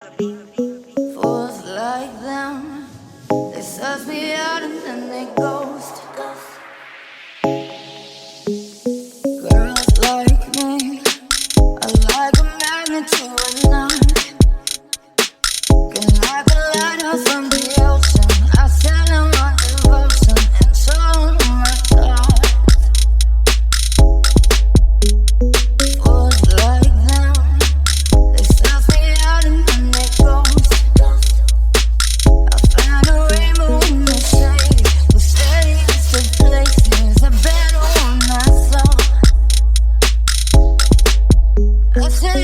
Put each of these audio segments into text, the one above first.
Fools like them, they suss me out and then they ghost. Girls like me are like a magnet to a knife. Can like a lighthouse from the ocean. I sell them on devotion and show them my God. Fools like them, they suss me out and then they ghost. I found a rainbow in the shade, with shades of places a better one I saw. I said,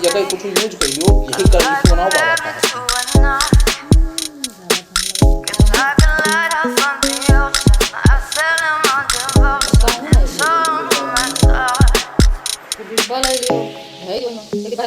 也可以不出油就可以油，也可以搁一副脑包来看。Di bala yung, ayun, sige pa